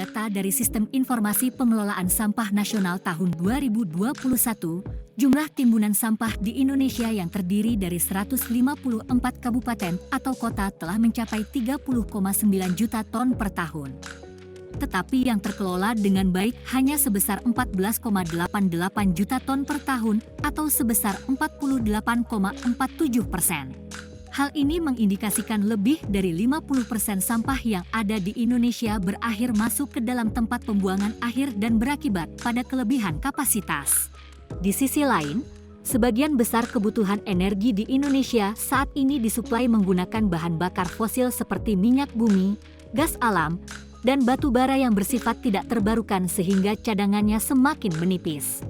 data dari Sistem Informasi Pengelolaan Sampah Nasional tahun 2021, jumlah timbunan sampah di Indonesia yang terdiri dari 154 kabupaten atau kota telah mencapai 30,9 juta ton per tahun. Tetapi yang terkelola dengan baik hanya sebesar 14,88 juta ton per tahun atau sebesar 48,47%. Hal ini mengindikasikan lebih dari 50% sampah yang ada di Indonesia berakhir masuk ke dalam tempat pembuangan akhir dan berakibat pada kelebihan kapasitas. Di sisi lain, sebagian besar kebutuhan energi di Indonesia saat ini disuplai menggunakan bahan bakar fosil seperti minyak bumi, gas alam, dan batu bara yang bersifat tidak terbarukan sehingga cadangannya semakin menipis.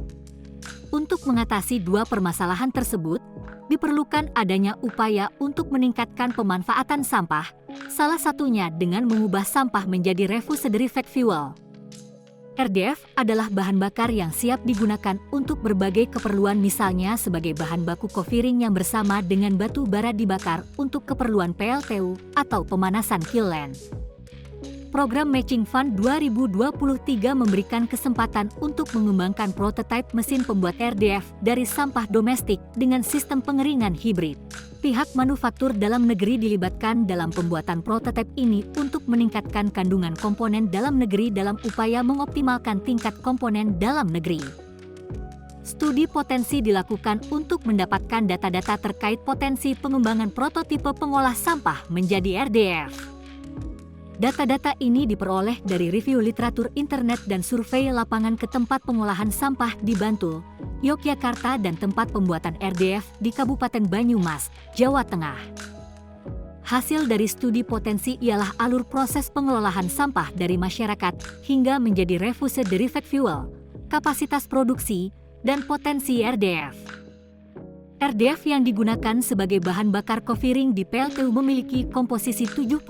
Untuk mengatasi dua permasalahan tersebut, diperlukan adanya upaya untuk meningkatkan pemanfaatan sampah, salah satunya dengan mengubah sampah menjadi refuse derivative fuel. RDF adalah bahan bakar yang siap digunakan untuk berbagai keperluan, misalnya sebagai bahan baku cofiring yang bersama dengan batu bara dibakar untuk keperluan PLTU atau pemanasan kiln. Program Matching Fund 2023 memberikan kesempatan untuk mengembangkan prototipe mesin pembuat RDF dari sampah domestik dengan sistem pengeringan hibrid. Pihak manufaktur dalam negeri dilibatkan dalam pembuatan prototipe ini untuk meningkatkan kandungan komponen dalam negeri dalam upaya mengoptimalkan tingkat komponen dalam negeri. Studi potensi dilakukan untuk mendapatkan data-data terkait potensi pengembangan prototipe pengolah sampah menjadi RDF. Data-data ini diperoleh dari review literatur internet dan survei lapangan ke tempat pengolahan sampah di Bantul, Yogyakarta dan tempat pembuatan RDF di Kabupaten Banyumas, Jawa Tengah. Hasil dari studi potensi ialah alur proses pengelolaan sampah dari masyarakat hingga menjadi refuse derivative fuel, kapasitas produksi, dan potensi RDF. RDF yang digunakan sebagai bahan bakar cofiring di PLTU memiliki komposisi 70%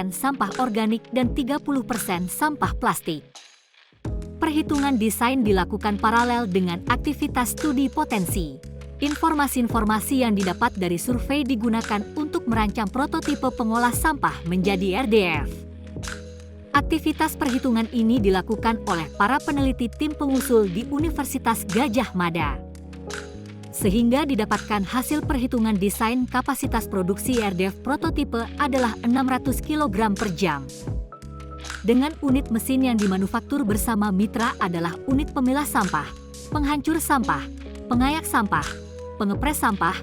sampah organik dan 30% sampah plastik. Perhitungan desain dilakukan paralel dengan aktivitas studi potensi. Informasi-informasi yang didapat dari survei digunakan untuk merancang prototipe pengolah sampah menjadi RDF. Aktivitas perhitungan ini dilakukan oleh para peneliti tim pengusul di Universitas Gadjah Mada, sehingga didapatkan hasil perhitungan desain kapasitas produksi RDF prototipe adalah 600 kg per jam. Dengan unit mesin yang dimanufaktur bersama mitra adalah unit pemilah sampah, penghancur sampah, pengayak sampah, pengepres sampah,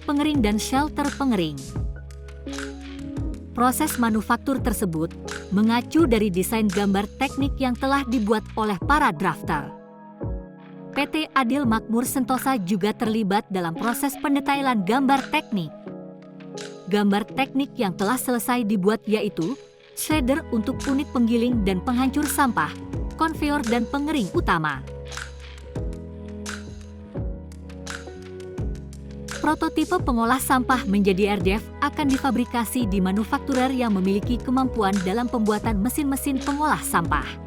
pengering dan shelter pengering. Proses manufaktur tersebut mengacu dari desain gambar teknik yang telah dibuat oleh para drafter. PT Adil Makmur Sentosa juga terlibat dalam proses pendetailan gambar teknik. Gambar teknik yang telah selesai dibuat yaitu shredder untuk unit penggiling dan penghancur sampah, konveyor dan pengering utama. Prototipe pengolah sampah menjadi RDF akan difabrikasi di manufakturer yang memiliki kemampuan dalam pembuatan mesin-mesin pengolah sampah.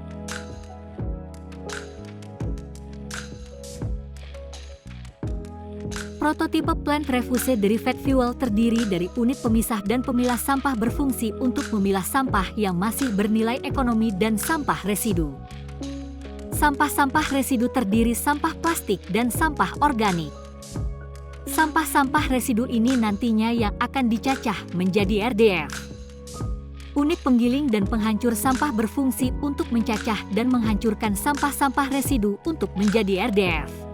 Prototipe plant refuse derivative fuel terdiri dari unit pemisah dan pemilah sampah berfungsi untuk memilah sampah yang masih bernilai ekonomi dan sampah residu. Sampah-sampah residu terdiri sampah plastik dan sampah organik. Sampah-sampah residu ini nantinya yang akan dicacah menjadi RDF. Unit penggiling dan penghancur sampah berfungsi untuk mencacah dan menghancurkan sampah-sampah residu untuk menjadi RDF.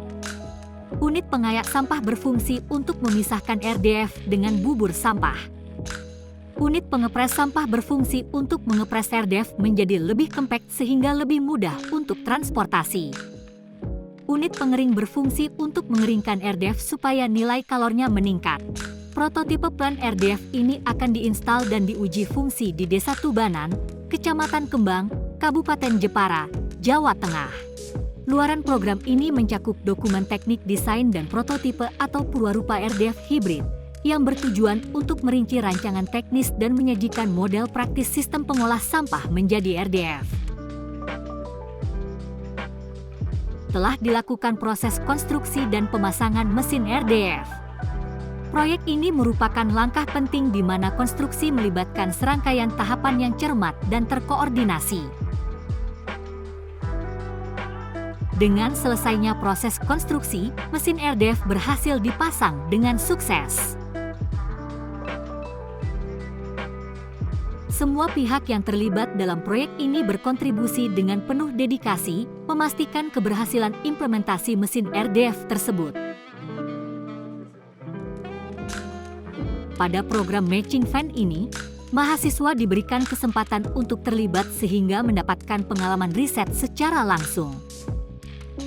Unit pengayak sampah berfungsi untuk memisahkan RDF dengan bubur sampah. Unit pengepres sampah berfungsi untuk mengepres RDF menjadi lebih compact sehingga lebih mudah untuk transportasi. Unit pengering berfungsi untuk mengeringkan RDF supaya nilai kalornya meningkat. Prototipe plant RDF ini akan diinstal dan diuji fungsi di Desa Tubanan, Kecamatan Kembang, Kabupaten Jepara, Jawa Tengah. Luaran program ini mencakup dokumen teknik desain dan prototipe atau purwarupa RDF hibrid yang bertujuan untuk merinci rancangan teknis dan menyajikan model praktis sistem pengolah sampah menjadi RDF. Telah dilakukan proses konstruksi dan pemasangan mesin RDF. Proyek ini merupakan langkah penting di mana konstruksi melibatkan serangkaian tahapan yang cermat dan terkoordinasi. Dengan selesainya proses konstruksi, mesin RDF berhasil dipasang dengan sukses. Semua pihak yang terlibat dalam proyek ini berkontribusi dengan penuh dedikasi, memastikan keberhasilan implementasi mesin RDF tersebut. Pada program Matching Fund ini, mahasiswa diberikan kesempatan untuk terlibat sehingga mendapatkan pengalaman riset secara langsung.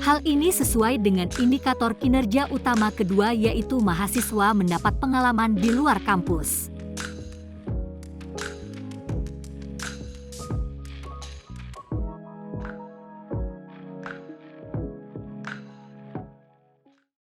Hal ini sesuai dengan indikator kinerja utama kedua, yaitu mahasiswa mendapat pengalaman di luar kampus.